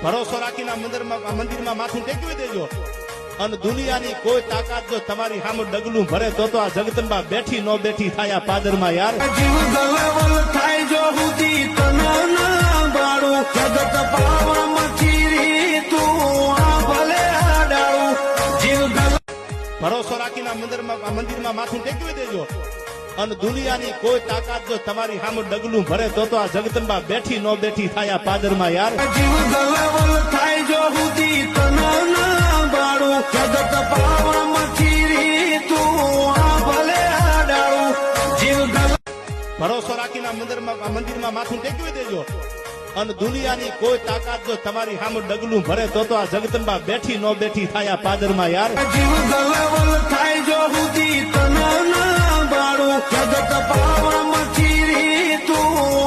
ભરોસો રાખીને મંદિરમાં માથું ટેકવી દેજો અને દુનિયાની કોઈ તાકાત જો તમારી સામે ડગલું ભરે તો આ જગદંબા બેઠી નો બેઠી થાય આ પાદરમાં યાર જીવ ગલવલ થાય જો હુદી તના બાળું જગત પાવમાં ચીરી તું આ ભલે આડાળું જીવ ભરોસો રાખીને મંદિરમાં માથું ટેકવી દેજો અને દુનિયાની કોઈ તાકાત જો તમારી સામે ડગલું ભરે તો આ જગદંબા બેઠી નો બેઠી થાય આ પાદરમાં યાર જીવ ગલવલ થાય જો હુદી તના બાળું જગત પાવમાં ચીરી તું આ ભલે આડાળું જીવ ભરોસો રાખીને મંદિરમાં માથું ટેકવી દેજો અને દુનિયાની કોઈ તાકાત જો તમારી સામે ડગલું ભરે તો આ જગદંબા બેઠી નો બેઠી થાય આ પાદરમાં યાર જીવ ગલવલ થાય જો હુદી તના બાળું જગત પાવમાં ચીરી તું